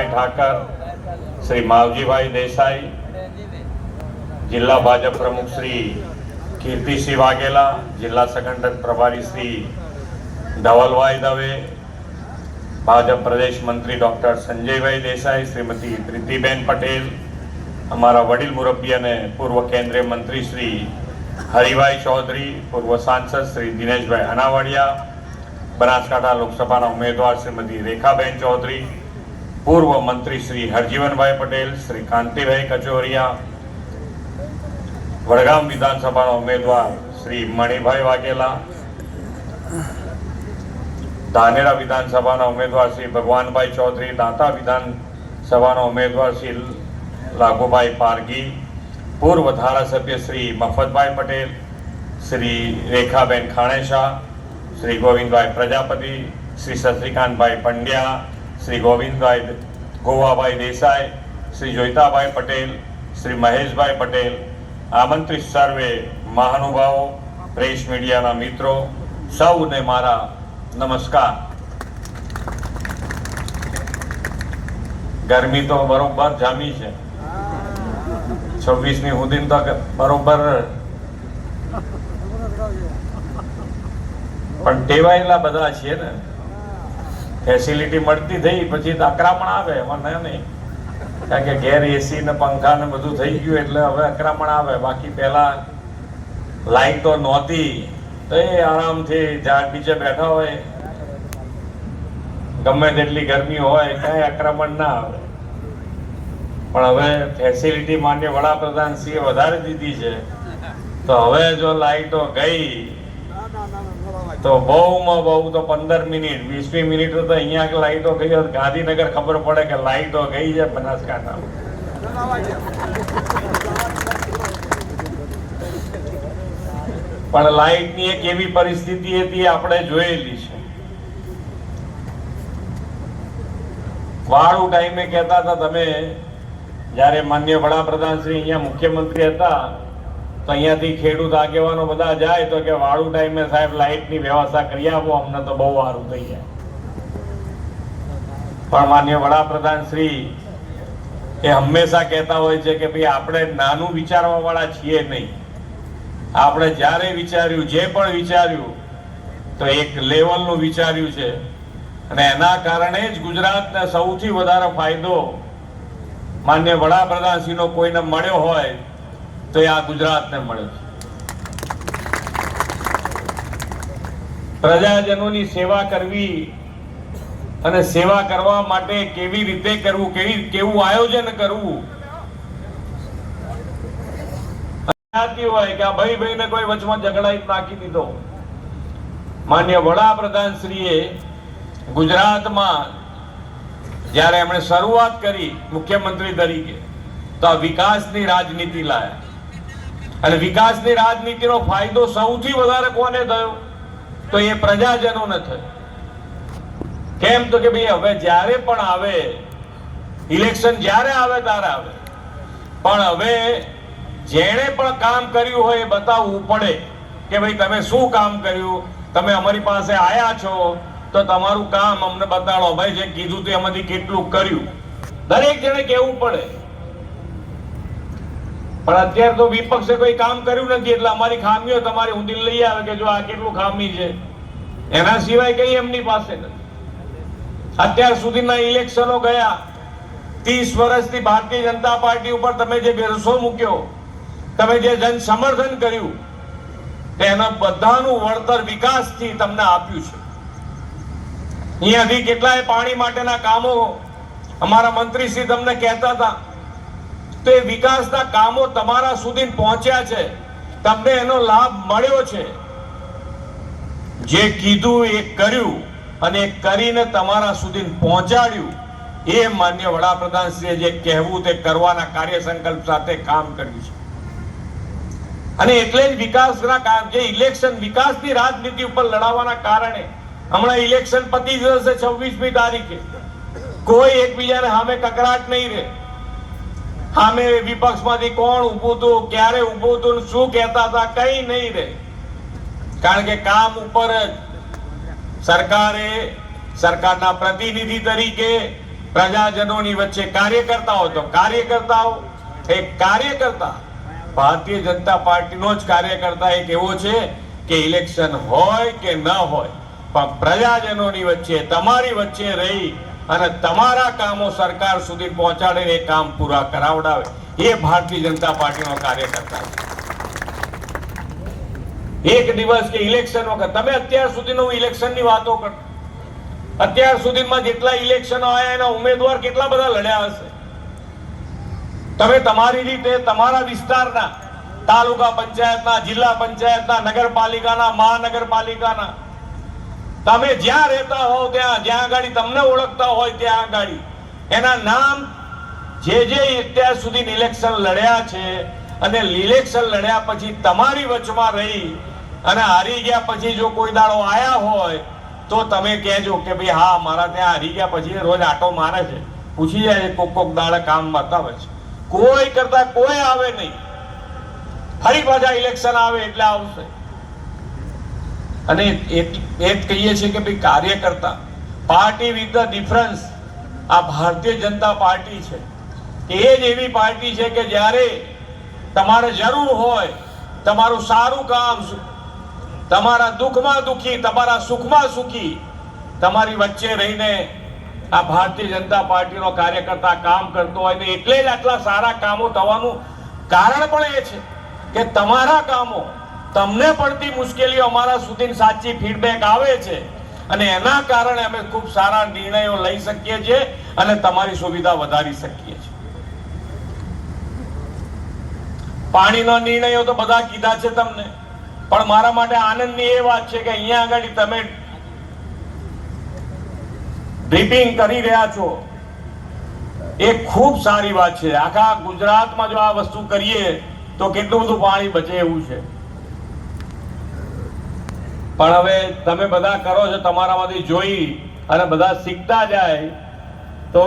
ઠાકર, શ્રી માવજીભાઈ દેસાઈ, જિલ્લા ભાજપ પ્રમુખ શ્રી કીર્તિસિંહ વાઘેલા, જિલ્લા સંગઠન પ્રભારી શ્રી ધવલભાઈ દવે, ભાજપ પ્રદેશ મંત્રી ડોક્ટર સંજયભાઈ દેસાઈ, શ્રીમતી પ્રીતિબેન પટેલ, અમારા વડીલ મુરબ્બી અને પૂર્વ કેન્દ્રીય મંત્રી શ્રી હરિભાઈ ચૌધરી, પૂર્વ સાંસદ શ્રી દિનેશભાઈ અનાવાડિયા, બનાસકાંઠા લોકસભાના ઉમેદવાર શ્રીમતી રેખાબેન ચૌધરી, પૂર્વ મંત્રી શ્રી હરજીવનભાઈ પટેલ, શ્રી કાંતિભાઈ કચોરિયા, વડગામ વિધાનસભાના ઉમેદવાર શ્રી મણિભાઈ વાઘેલા, ધાનેરા વિધાનસભાના ઉમેદવાર શ્રી ભગવાનભાઈ ચૌધરી, દાંતા વિધાનસભાના ઉમેદવાર શ્રી લાગુભાઈ પારગી, પૂર્વ ધારાસભ્ય શ્રી મફતભાઈ પટેલ, શ્રી રેખાબેન ખાણેશા, શ્રી ગોવિંદભાઈ પ્રજાપતિ, શ્રી શશિકાંતભાઈ પંડ્યા, શ્રી ગોવાભાઈ દેસાઈ, શ્રી જોઈતાભાઈ પટેલ, શ્રી મહેશભાઈ પટેલ, આમંત્રિત સર્વે મહાનુભાવો, પ્રેસ મીડિયાના મિત્રો, સૌને મારા નમસ્કાર. ગરમી તો બરોબર જામી છે. 26મી સુધી તો બરોબર, પણ ટેવાયેલા બધા છીએ ને. ફેસિલિટી મળતી થઈ પછી તો આક્રમણ આવે, એમાં નહીં. કારણ કે ઘેર એસી ને પંખા ને બધું થઈ ગયું એટલે હવે આક્રમણ આવે. બાકી પહેલા લાઈટ તો નહોતી તો એ આરામથી ઝાડ નીચે બેઠા હોય, ગમે તેટલી ગરમી હોય, કઈ આક્રમણ ના આવે. પણ હવે ફેસિલિટી માન્ય વડાપ્રધાન શ્રીએ વધારે દીધી છે, તો હવે જો લાઈટો ગઈ તો બહુમાં બહુ તો 15 મિનિટ 20મી મિનિટ તો અહીંયા લાઈટો ગઈ હોત ગાંધીનગર ખબર પડે કે લાઈટો ગઈ છે બનાસકાંઠામાં. પણ લાઈટની એક એવી પરિસ્થિતિ હતી આપણે જોયેલી છે. વાળું ટાઈમે કહેતા હતા તમે, જયારે માન્ય વડાપ્રધાન શ્રી અહીંયા મુખ્યમંત્રી હતા તો અહીંયાથી ખેડૂત આગેવાનો બધા જાય તો કે વાળું ટાઈમે સાહેબ લાઈટની વ્યવસ્થા કરી આપો, અમને તો બહુ સારું થઈ જાય. પણ માન્ય વડાપ્રધાન શ્રી એ હંમેશા કહેતા હોય છે કે ભાઈ આપણે નાનું વિચારવા વાળા છીએ નહીં. આપણે જ્યારે વિચાર્યું, જે પણ વિચાર્યું તો એક લેવલનું વિચાર્યું છે, અને એના કારણે જ ગુજરાતને સૌથી વધારે ફાયદો માન્ય વડાપ્રધાન શ્રીનો કોઈને મળ્યો હોય તો એ આ ગુજરાતને મળે છે. પ્રજાજનોની સેવા કરવી અને સેવા કરવા માટે કેવી રીતે કરવું, કેવું આયોજન કરવું. હોય કે આ ભાઈને કોઈ વચમાં ઝઘડાઈ નાખી દીધો. માન્ય વડાપ્રધાન શ્રીએ ગુજરાતમાં જ્યારે એમણે શરૂઆત કરી મુખ્યમંત્રી તરીકે તો આ વિકાસની રાજનીતિ લાયા. અને વિકાસની રાજનીતિનો ફાયદો સૌથી વધારે કોને થયો તો એ પ્રજાજનોને થયો. કેમ તો કે ભાઈ હવે જ્યારે પણ આવે ઇલેક્શન, જ્યારે આવે ત્યારે આવે, પણ હવે જેણે પણ કામ કર્યું હોય એ બતાવવું પડે કે ભાઈ તમે શું કામ કર્યું, તમે અમારી પાસે આયા છો તો તમારું કામ અમને બતાડો. ભાઈ જે કીધું તે એમાંથી કેટલું કર્યું, દરેક જણે કહેવું પડે. પણ અત્યારે તો વિપક્ષે કોઈ કામ કર્યું નથી એટલે અમારી ખામીઓ તમારી ઊંધી લઈ આવે કે જો આ કેટલું ખામી છે, એના સિવાય કઈ એમની પાસે નથી. અત્યાર સુધીના ઇલેક્શનો ગયા, 30 વર્ષથી ભારતીય જનતા પાર્ટી ઉપર તમે જે ભરોસો મૂક્યો, તમે જે જન સમર્થન કર્યું, તેના બધાનું વળતર વિકાસથી તમને આપ્યું છે. અહીંયાથી કેટલાય પાણી માટેના કામો અમારા મંત્રીશ્રી તમને કહેતા હતા, તો એ વિકાસના કામો તમારા સુધી પહોંચ્યા છે, તમને એનો લાભ મળ્યો છે. જે કીધું એ કર્યું અને કરીને તમારા સુધી પહોંચાડ્યું, એ માન્ય વડાપ્રધાનશ્રીએ જે કહેવું તે કરવાના કાર્ય સંકલ્પ સાથે કામ કર્યું છે. અને એટલે જ વિકાસના કામ, જે ઇલેક્શન વિકાસની રાજનીતિ ઉપર લડાવવાના કારણે હમણાં ઇલેક્શન પતી જશે 26મી તારીખે, કોઈ એકબીજાને સામે કકરાટ નહીં રહે. સામે વિપક્ષમાંથી કોણ ઉભું હતું, ક્યારે ઉભું હતું, શું કહેતા હતા, કઈ નહીં રહે. કારણ કે કામ ઉપર જ સરકારના પ્રતિનિધિ તરીકે પ્રજાજનોની વચ્ચે કાર્યકર્તાઓ તો કાર્યકર્તાઓ એક કાર્યકર્તા ભારતીય જનતા પાર્ટીનો જ કાર્યકર્તા એક એવો છે કે ઇલેક્શન હોય કે ન હોય પણ પ્રજાજનોની વચ્ચે તમારી વચ્ચે રહી અને તમારા કામો સરકાર સુધી પહોંચાડીને એ કામ પૂરા કરાવડાવે એ ભારતીય જનતા પાર્ટીનો કાર્યકર્તા છે। એક દિવસ કે ઇલેક્શન વખત તમે અત્યાર સુધીનું ઇલેક્શનની વાતો કરો, અત્યાર સુધીમાં જેટલા ઇલેક્શનો આવ્યા એના ઉમેદવાર કેટલા બધા લડ્યા હશે? તમે તમારી રીતે તમારા વિસ્તારના તાલુકા પંચાયતના, જિલ્લા પંચાયતના, નગરપાલિકાના, મહાનગરપાલિકાના તમે જ્યાં રહેતા હોવ ત્યાં, જ્યાં ગાડી તમને ઓળખતા હોય ત્યાં ગાડી એના નામ જે અત્યાર સુધી ઇલેક્શન લડ્યા છે અને ઇલેક્શન લડ્યા પછી તમારી વચમાં રહી અને હારી ગયા પછી જો કોઈ દાડો આયા હોય તો તમે કહેજો કે ભાઈ હા મારા ત્યાં હારી ગયા પછી રોજ આટો મારે છે, પૂછી જાય કોક દાડા કામ બતાવે છે। કોઈ કરતા કોઈ આવે નહીં, ફરી પાછા ઇલેક્શન આવે એટલે આવશે। અને એ જ કહીએ છીએ કે ભાઈ કાર્યકર્તા પાર્ટી વિથ ધ ડિફરન્સ આ ભારતીય જનતા પાર્ટી છે કે એ જ એવી પાર્ટી છે કે જ્યારે તમારે જરૂર હોય તમારું સારું કામ, તમારા દુઃખમાં દુઃખી, તમારા સુખમાં સુખી તમારી વચ્ચે રહીને આ ભારતીય જનતા પાર્ટીનો કાર્યકર્તા કામ કરતો હોય ને એટલે જ આટલા સારા કામો થવાનું કારણ પણ એ છે કે તમારા કામો, તમને પડતી મુશ્કેલીઓ અમારા સુધી સાચી ફીડબેક આવે છે અને એના કારણે અમે ખૂબ સારા નિર્ણયો લઈ શકીએ છીએ અને તમારી સુવિધા વધારી શકીએ છીએ। પાણીનો નિર્ણયો તો બધા કીધા છે તમને, પણ મારા માટે આનંદની એ વાત છે કે અહીંયા આગળ તમે ડ્રીપિંગ કરી રહ્યા છો એ ખૂબ સારી વાત છે। આખા ગુજરાતમાં જો આ વસ્તુ કરીએ તો કેટલું બધું પાણી બચે એવું છે। પણ હવે તમે બધા કરો છો, તમારામાંથી જોઈ અને બધા શીખતા જાય તો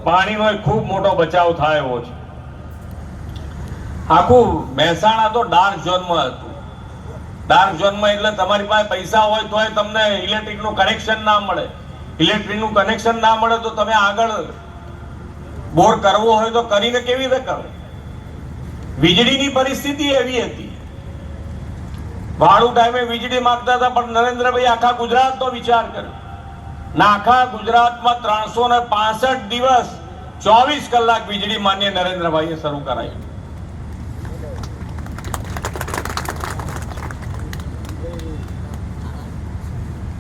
પાણીનો ખૂબ મોટો બચાવ થાય એવો છે। આખું મહેસાણા તો ડાર્ક ઝોનમાં હતું। ડાર્ક ઝોનમાં એટલે તમારી પાસે પૈસા હોય તોય તમને ઇલેક્ટ્રિકનું કનેક્શન ના મળે। ઇલેક્ટ્રિકનું કનેક્શન ના મળે તો તમે આગળ બોર કરવો હોય તો કરીને કેવી રીતે કરો? વીજળીની પરિસ્થિતિ એવી હતી, ભાડું ટાઈમે વીજળી માંગતા હતા, પણ નરેન્દ્રભાઈ આખા ગુજરાતનો વિચાર કર્યો ના આખા ગુજરાતમાં 365 દિવસ 24 કલાક વીજળી માન્ય નરેન્દ્રભાઈએ શરૂ કરાવી।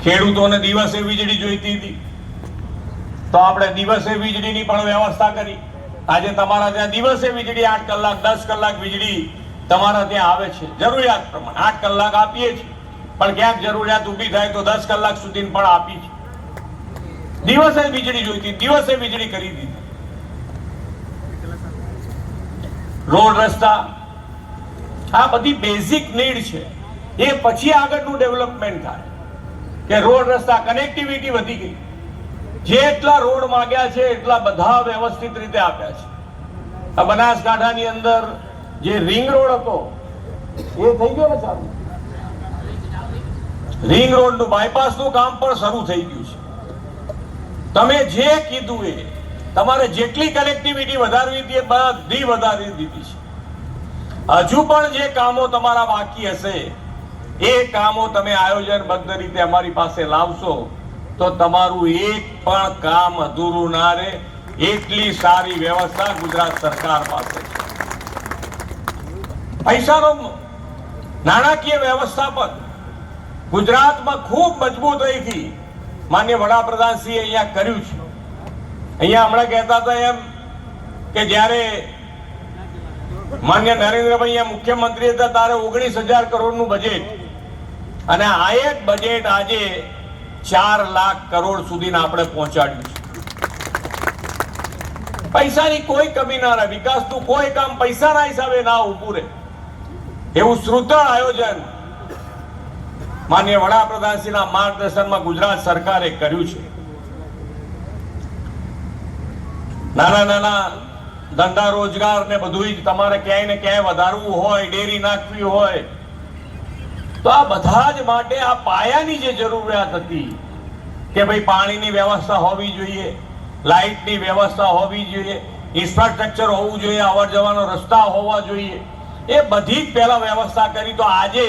ખેડૂતોને દિવસે વીજળી જોઈતી હતી તો આપણે દિવસે વીજળીની પણ વ્યવસ્થા કરી। આજે તમારા ત્યાં દિવસે વીજળી 8 કલાક 10 કલાક વીજળી તમારા ત્યાં આવે છે, જરૂરિયાત પ્રમાણે 8 કલાક આપીએ છીએ, પણ ક્યાંક જરૂરિયાત ઊભી થાય તો 10 કલાક સુધી પણ આપી છે। દિવસે વીજળી જોઈતી, દિવસે વીજળી કરી દીધી। રોડ રસ્તા આ બધી બેઝિક નીડ છે, એ પછી આગળનું ડેવલપમેન્ટ થાય કે રોડ રસ્તા કનેક્ટિવિટી વધી ગઈ। જેટલા રોડ માંગ્યા છે એટલા બધા વ્યવસ્થિત રીતે આપ્યા છે। આ બનાસકાંઠાની અંદર જે રિંગ રોડ હતો એ થઈ ગયો ને ચાલુ, રિંગ રોડનું બાયપાસનું કામ પણ શરૂ થઈ ગયું છે। તમે જે કીધું એ તમારે જેટલી કનેક્ટિવિટી વધારવી હતી એ બધી વધારી દીધી છે। હજુ પણ જે કામો તમારા બાકી હશે એ કામો તમે આયોજનબદ્ધ રીતે અમારી પાસે લાવશો તો તમારું એક પણ કામ અધૂરું ના રહે, એટલી સારી વ્યવસ્થા ગુજરાત સરકાર પાસે છે। પૈસાનો નાણાકીય વ્યવસ્થાપન ગુજરાતમાં ખૂબ મજબૂતાઈથી માનનીય વડાપ્રધાનશ્રીએ અહીંયા કર્યું છે। અહીંયા હમણાં કહેતા હતા એમ કે જ્યારે માન્ય નરેન્દ્રભાઈ મુખ્યમંત્રી હતા ત્યારે 19,000 કરોડનું બજેટ અને આ એક બજેટ આજે 4 લાખ કરોડ સુધી આપણે પહોંચાડ્યું છે। પૈસાની કોઈ કમી ના રહે, વિકાસનું કોઈ કામ પૈસાના હિસાબે ના ઊભું રહે એવું સુદૃઢ આયોજન માનનીય વડાપ્રધાનશ્રીના માર્ગદર્શનમાં ગુજરાત સરકારે કર્યું છે। નાના નાના ધંધા રોજગાર ને બધું તમારે ક્યાંય ને ક્યાંય વધારવું હોય, ડેરી નાખવી હોય તો આ બધા જ માટે આ પાયાની જે જરૂરિયાત હતી કે ભાઈ પાણીની વ્યવસ્થા હોવી જોઈએ, લાઇટની વ્યવસ્થા હોવી જોઈએ, ઇન્ફ્રાસ્ટ્રક્ચર હોવું જોઈએ, અવર જવાનો રસ્તા હોવા જોઈએ, એ બધી જ પહેલા વ્યવસ્થા કરી. તો આજે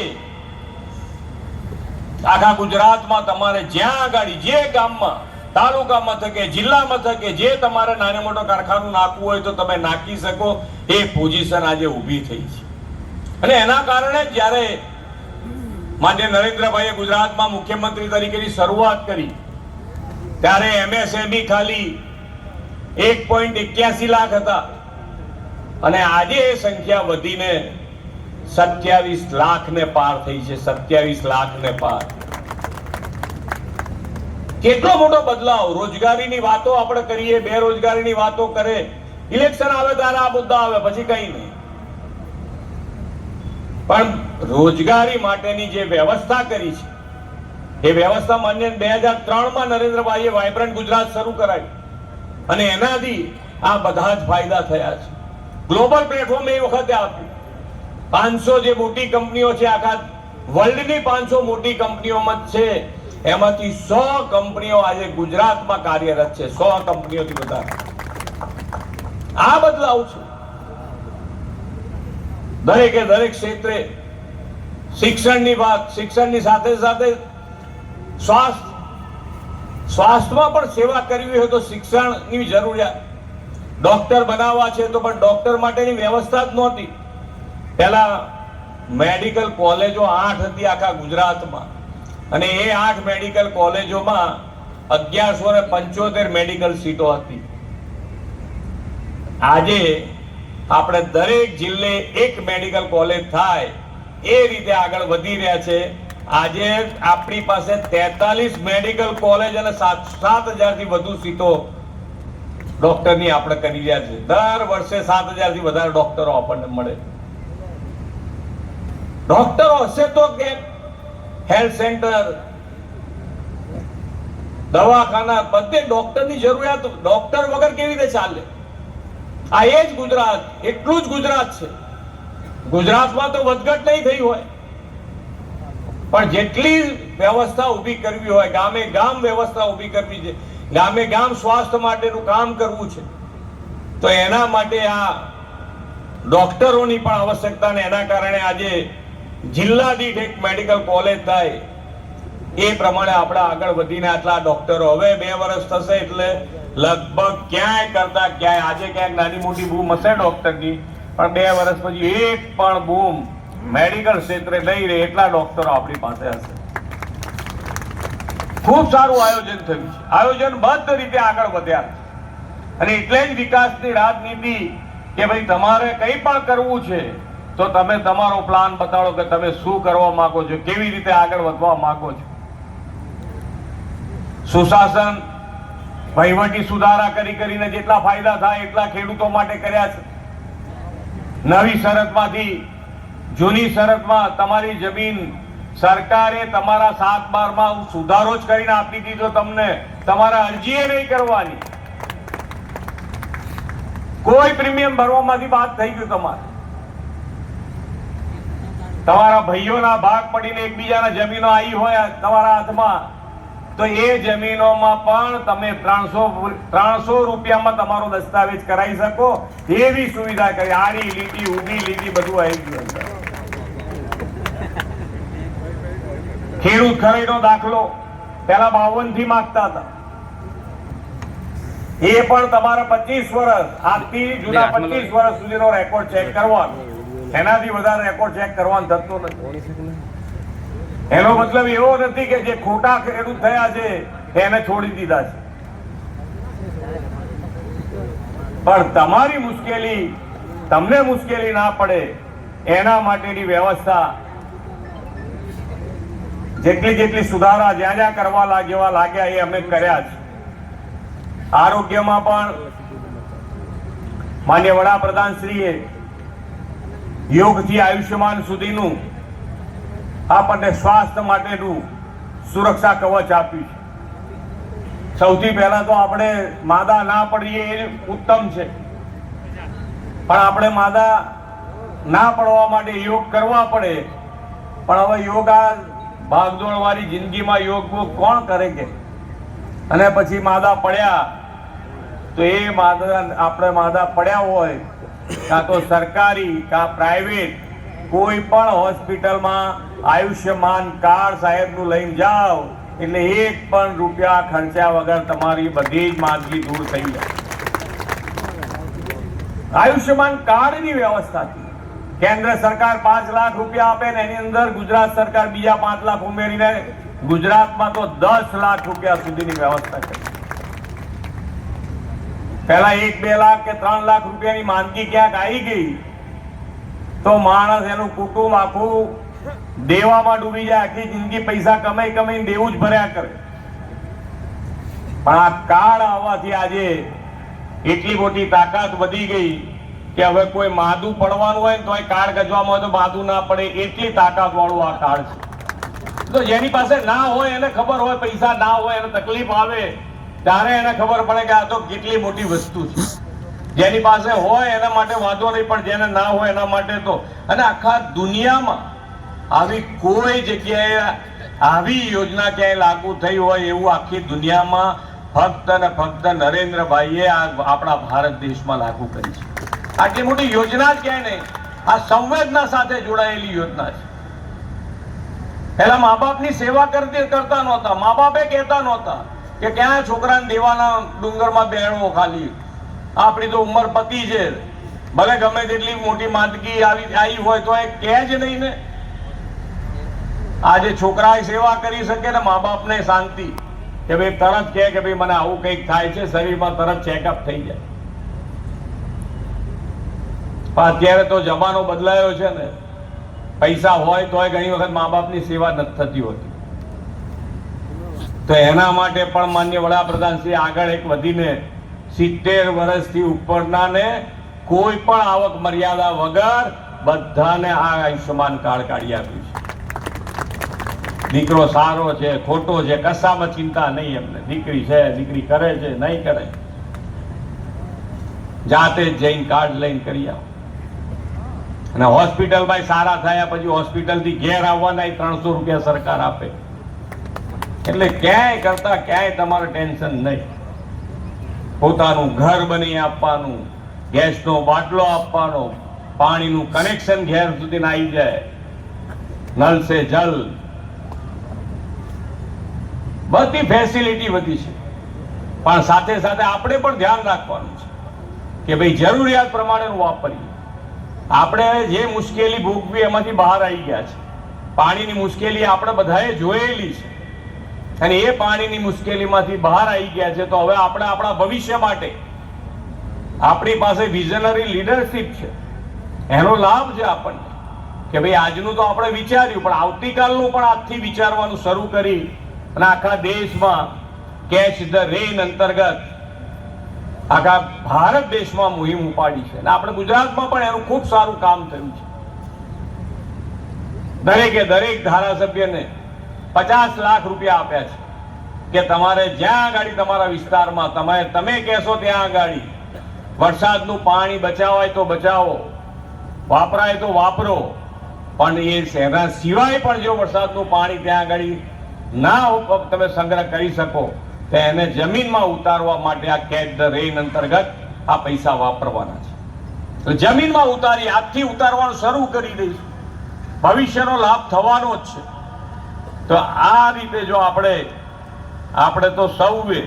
આખા ગુજરાતમાં તમારે જ્યાં આગળ જે ગામમાં, તાલુકા મથકે, જિલ્લા મથકે જે તમારે નાને મોટો કારખાનું નાખવું હોય તો તમે નાખી શકો, એ પોઝિશન આજે ઊભી થઈ છે. અને એના કારણે જ્યારે માન્ય નરેન્દ્રભાઈએ ગુજરાતમાં મુખ્યમંત્રી તરીકેની શરૂઆત કરી ત્યારે MSME ખાલી 1.81 લાખ હતા અને આજે એ સંખ્યા વધીને 27 લાખને પાર થઈ છે. 27 લાખને પાર. કેટલો મોટો બદલાવ. રોજગારીની વાતો આપણે કરીએ, બેરોજગારીની વાતો કરે, ઇલેક્શન આવે ત્યારે આ મુદ્દા આવે, પછી કઈ નહીં. પણ રોજગારી માટેની જે વ્યવસ્થા કરી છે એ વ્યવસ્થા માન્ય 2003માં નરેન્દ્રભાઈએ વાઇબ્રન્ટ ગુજરાત શરૂ કરાવી અને એનાથી આ બધા જ ફાયદા થયા છે. ગ્લોબલ પ્લેટફોર્મ એ વખતે આપ્યું. 500 જે મોટી કંપનીઓ છે, આખા વર્લ્ડની 500 મોટી કંપનીઓમાં છે, એમાંથી 100 કંપનીઓ આજે ગુજરાતમાં કાર્યરત છે. 100 કંપનીઓથી વધારે. આ બદલાવ છે. દરેકે દરેક ક્ષેત્રે શિક્ષણની વાત, શિક્ષણની સાથે સાથે સ્વાસ્થ્યમાં પણ સેવા કરવી હોય તો શિક્ષણની જરૂરિયાત. ડોક્ટર બનાવવા છે તો પણ ડોક્ટર માટેની વ્યવસ્થા જ નહોતી. પહેલા મેડિકલ કોલેજો 8 હતી આખા ગુજરાતમાં અને એ 8 મેડિકલ કોલેજોમાં 1175 મેડિકલ સીટો હતી. આજે આપણે દરેક જિલ્લે એક મેડિકલ કોલેજ થાય એ રીતે આગળ વધી રહ્યા છે. આજે આપણી પાસે 43 મેડિકલ કોલેજ અને 7,000 થી વધુ સીટો ડોક્ટરની આપણે કરી રહ્યા છે. દર વર્ષે 7,000 થી વધારે ડોક્ટરો આપણને મળે. ડોક્ટરો હશે તો કે હેલ્થ સેન્ટર, દવાખાના, બધે ડોક્ટરની જરૂરિયાત. ડોક્ટર વગર કેવી રીતે ચાલે? આ એ જ ગુજરાત, એટલું જ ગુજરાત છે. ગુજરાતમાં તો વધઘટ નહીં થઈ હોય, પણ જેટલી વ્યવસ્થા ઊભી કરવી હોય, ગામે ગામ વ્યવસ્થા ઊભી કરવી છે, ગામે ગામ સ્વાસ્થ્ય માટેનું કામ કરવું છે, તો એના માટે આ ડોક્ટરોની પણ આવશ્યકતા ને એના કારણે આજે જિલ્લા દીઠ એક મેડિકલ કોલેજ થાય એ પ્રમાણે આપણે આગળ વધીને આટલા ડોક્ટરો. હવે 2 વર્ષ થશે એટલે લગભગ ક્યાંય કરતા ક્યાંય આજે ક્યાંક નાની મોટી બૂમ હશે ડોક્ટરની, પણ 2 વર્ષ પછી એક પણ બૂમ મેડિકલ ક્ષેત્રે નહીં રહે એટલા ડોક્ટરો આપણી પાસે હશે. ખૂબ સારું આયોજન થયું છે. આયોજનબદ્ધ રીતે આગળ વધ્યા અને એટલે જ વિકાસની રાજનીતિ કે ભાઈ તમારે કંઈ પણ કરવું છે તો તમે તમારો પ્લાન બતાડો કે તમે શું કરવા માંગો છો, કેવી રીતે આગળ વધવા માંગો છો. સુશાસન, વહીવટી સુધારા કરીને જેટલા ફાયદા થાય એટલા ખેડૂતો માટે કર્યા છે. નવી શરતમાંથી જૂની શરતમાં તમારી જમીન સરકારે તમારા 7/12માં સુધારો જ કરીને આપી દીધો. તમને તમારા અરજી નહીં કરવાની, કોઈ પ્રીમિયમ ભરવામાંથી બાદ થઈ ગયું. તમારા ભાઈઓના ભાગ પડીને એકબીજાના જમીનો આવી હોય તમારા હાથમાં તો એ જમીનોમાં પણ તમે 300 રૂપિયામાં તમારો દસ્તાવેજ કરાવી શકો એવી સુવિધા કરી. આડી લીટી, ઊભી લીટી બધું આવી ગયું. ખેડૂત ખરીદનો દાખલો પહેલા 52 થી માંગતા હતા, એ પણ તમારા 25 વર્ષ, આજથી જૂના 25 વર્ષ સુધીનો રેકોર્ડ ચેક કરવાનો. એનાથી વધારે રેકોર્ડ ચેક કરવાનું થતું નથી. એનો મતલબ એવો નથી કે જે ખોટા ખેડૂત થયા છે એને છોડી દીધા છે, પણ તમારી મુશ્કેલી, તમને મુશ્કેલી ના પડે એના માટેની વ્યવસ્થા જેટલી સુધારા જ્યાં જ્યાં કરવા લાગ્યા એ અમે કર્યા છે. આરોગ્યમાં પણ માન્ય વડાપ્રધાનશ્રીએ યોગથી આયુષ્યમાન સુધીનું આપણને સ્વાસ્થ્ય માટેનું સુરક્ષા કવચ આપ્યું છે. સૌથી પહેલા તો આપણે માદા ના પડીએ એ ઉત્તમ છે, પણ આપણે માદા ના પડવા માટે યોગ કરવા પડે. પણ હવે યોગ આ ભાગદોડ વાળી જિંદગીમાં યોગ કોણ કરે કે? અને પછી માદા પડ્યા તો એ આપણે માદા પડ્યા હોય, કાં તો સરકારી કાં પ્રાઇવેટ કોઈ પણ હોસ્પિટલમાં આયુષ્યમાન કાર્ડ સાહેબનું લઈને જાઓ એટલે 1 પણ રૂપિયા ખર્ચ્યા વગર તમારી બધી જ માંદગી દૂર થઈ જાય. આયુષ્યમાન કાર્ડની વ્યવસ્થાથી કેન્દ્ર સરકાર 5 લાખ રૂપિયા આપે ને એની અંદર ગુજરાત સરકાર બીજા 5 લાખ ઉમેરીને ગુજરાતમાં તો 10 લાખ રૂપિયા સુધીની વ્યવસ્થા કરી. પહેલા 1-2 લાખ કે 3 લાખ રૂપિયાની માંદગી ક્યાંક આવી ગઈ તો માણસ એનું કુટુંબ આખું દેવામાં ડૂબી જાય, આખી જિંદગી પૈસા કમાઈને દેવું જ ભર્યા કરે. પણ આ કાર્ડ આવવાથી આજે એટલી મોટી તાકાત વધી ગઈ કે હવે કોઈ માદું પડવાનું હોય ને તો કાર્ડ ગજવામાં હોય તો માદું ના પડે, એટલી તાકાત વાળું આ કાર્ડ છે. તો જેની પાસે ના હોય એને ખબર હોય, પૈસા ના હોય એને તકલીફ આવે ત્યારે એને ખબર પડે કે આ તો કેટલી મોટી વસ્તુ છે. જેની પાસે હોય એના માટે વાંધો નહીં, પણ જેને ના હોય એના માટે તો. અને આખા દુનિયામાં આવી કોઈ જગ્યાએ આવી યોજના ક્યાંય લાગુ થઈ હોય એવું આખી દુનિયામાં ફક્ત ને ફક્ત નરેન્દ્રભાઈએ આપણા ભારત દેશમાં લાગુ કરી છે. આટલી મોટી યોજના જ ક્યાંય નહીં, આ સંવેદના સાથે જોડાયેલી યોજના છે. પહેલા મા બાપની સેવા કરતા નહોતા, મા બાપે કહેતા નહોતા કે ક્યાં છોકરાને દેવાના ડુંગરમાં બેણવો, ખાલી આપણી તો ઉંમર પતી છે, ભલે ગમે તેટલી મોટી માંદગી આવી હોય તો એ કહે જ નહીં ને. આજે છોકરા સેવા કરી શકે ને મા બાપને શાંતિ કે ભાઈ તરત કહે કે ભાઈ મને આવું કંઈક થાય છે, શરીરમાં તરત ચેકઅપ થઈ જાય. પણ અત્યારે તો જમાનો બદલાયો છે ને, પૈસા હોય તોય ઘણી વખત મા બાપની સેવા નથી થતી હોતી. તો એના માટે પણ માન્ય વડાપ્રધાન શ્રી આગળ એક વધીને 70 વર્ષથી ઉપરનાને કોઈ પણ આવક મર્યાદા વગર બધાને આ આયુષ્યમાન કાર્ડ કાઢી આપ્યું છે. દીકરો સારો છે ખોટો છે કશામાં ચિંતા નહીં એમને, દીકરી છે દીકરી કરે છે નહીં કરે, જાતે જ જઈને કાર્ડ લઈને કરી આવો. અને હોસ્પિટલમાં સારા થયા પછી હોસ્પિટલથી ઘેર આવવાના 300 રૂપિયા સરકાર આપે. એટલે ક્યાંય કરતા ક્યાંય તમારે ટેન્શન નહીં. પોતાનું ઘર બની આપવાનું, ગેસનો બાટલો આપવાનો, પાણીનું કનેક્શન ઘેર સુધી આવી જાય, નલ સે જલ, બધી ફેસિલિટી વધી છે. પણ સાથે સાથે આપણે પણ ધ્યાન રાખવાનું છે કે ભાઈ જરૂરિયાત પ્રમાણેનું વાપરીએ. આપણે જે મુશ્કેલી ભોગવી એમાંથી બહાર આવી ગયા છે. પાણીની મુશ્કેલી આપણે બધાએ જોયેલી છે અને એ પાણીની મુશ્કેલીમાંથી બહાર આવી ગયા છે. તો હવે આપણે આપણા ભવિષ્ય માટે આપણી પાસે વિઝનરી લીડરશિપ છે, એનો લાભ છે આપણને કે ભાઈ આજનું તો આપણે વિચાર્યું, પણ આવતીકાલનું પણ આજથી વિચારવાનું શરૂ કરી અને આખા દેશમાં કેચ ધ રેન અંતર્ગત આખા ભારત દેશમાં મુહિમ ઉપાડી છે. અને આપણે ગુજરાતમાં પણ એનું ખૂબ સારું કામ થયું છે. દરેક ધારાસભ્યને 50 લાખ રૂપિયા આપ્યા છે કે તમારે જ્યાં આગળ તમારા વિસ્તારમાં તમે કહેશો ત્યાં આગળ વરસાદનું પાણી બચાવાય તો બચાવો, વાપરાય તો વાપરો, પણ એના સિવાય પણ જો વરસાદનું પાણી ત્યાં આગળ ના તમે સંગ્રહ કરી શકો તો એને જમીનમાં ઉતારવા માટે આ કેચ ધ રેન અંતર્ગત આ પૈસા વાપરવાના છે. તો જમીનમાં ઉતારી આજથી ઉતારવાનું શરૂ કરી દઈશું, ભવિષ્યનો લાભ થવાનો જ છે. તો આ રીતે જો આપણે તો સૌએ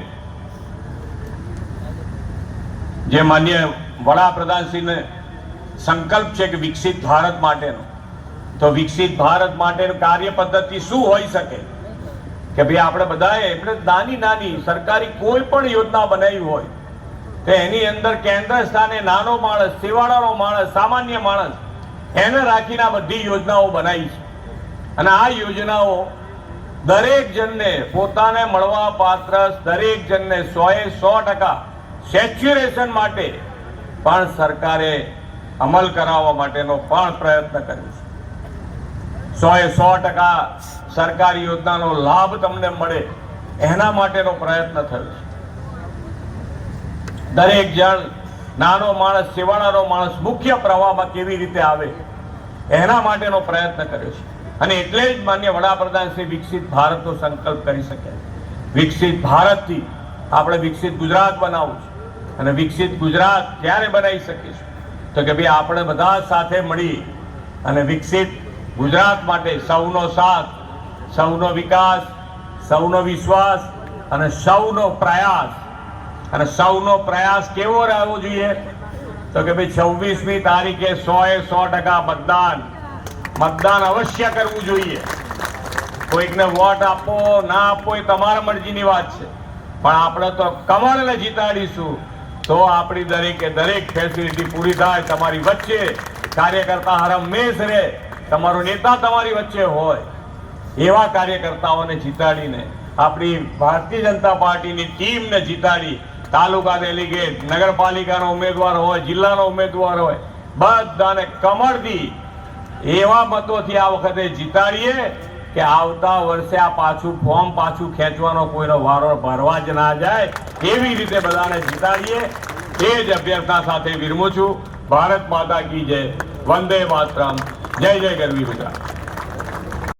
જે માન્ય વડાપ્રધાનશ્રીને સંકલ્પ છે કે વિકસિત ભારત માટેનો, તો વિકસિત ભારત માટેનું કાર્ય પદ્ધતિ શું હોઈ શકે કે ભાઈ આપણે બધાએ નાની સરકારી કોઈ પણ યોજના બનાવી હોય તો એની અંદર કેન્દ્ર સ્થાને નાનો માણસ, સેવાળાનો માણસ, સામાન્ય માણસ એને રાખીને આ બધી યોજનાઓ બનાવી છે. અને આ યોજનાઓ દરેક જણને પોતાને મળવા પાત્ર દરેક જણને 100% સેચ્યુરેશન માટે પણ સરકારે અમલ કરાવવા માટેનો પણ પ્રયત્ન કર્યો છે. 100% સરકારી યોજનાનો લાભ તમને મળે એના માટેનો પ્રયત્ન થયો છે. દરેક જણ, નાનો માણસ, સેવાળાનો માણસ મુખ્ય પ્રવાહમાં કેવી રીતે આવે એના માટેનો પ્રયત્ન કર્યો છે. અને એટલે જ માન્ય વડાપ્રધાન શ્રી વિકસિત ભારતનો સંકલ્પ કરી શક્યા. વિકસિત ભારતથી આપણે વિકસિત ગુજરાત બનાવવું છે અને વિકસિત ગુજરાત ક્યારે બનાવી શકીશું? તો કે ભાઈ આપણે બધા સાથે મળી અને વિકસિત ગુજરાત માટે સૌનો સાથ, સૌનો વિકાસ, સૌનો વિશ્વાસ અને સૌનો પ્રયાસ. અને સૌનો પ્રયાસ કેવો રહેવો જોઈએ? તો કે ભાઈ 26મી તારીખે 100% મતદાન અવશ્ય કરવું જોઈએ. કોઈકને વોટ આપો ના આપો એ તમારા મરજીની વાત છે, પણ આપણે તો કમળને જીતાડીશું તો આપણી દરેકે દરેક ફેસિલિટી પૂરી થાય. તમારી વચ્ચે કાર્યકર્તા હરમેશ રહે, તમારો નેતા તમારી વચ્ચે હોય, એવા કાર્યકર્તાઓને જીતાડીને આપણી ભારતીય જનતા પાર્ટીની ટીમને જીતાડી તાલુકા ડેલિગેટ, નગરપાલિકાનો ઉમેદવાર હોય, જિલ્લાનો ઉમેદવાર હોય, બધાને કમળથી એવા મતોથી આ વખતે જીતાડીએ કે આવતા વર્ષે આ ફોર્મ પાછું ખેંચવાનો કોઈનો વારો ભરવા જ ના જાય, એવી રીતે બધાને જીતાડીએ. એ જ અભ્યર્થના સાથે વિરમું છું. ભારત માતા કી જય. વંદે માતરમ. જય જય ગરવી ગુજરાત.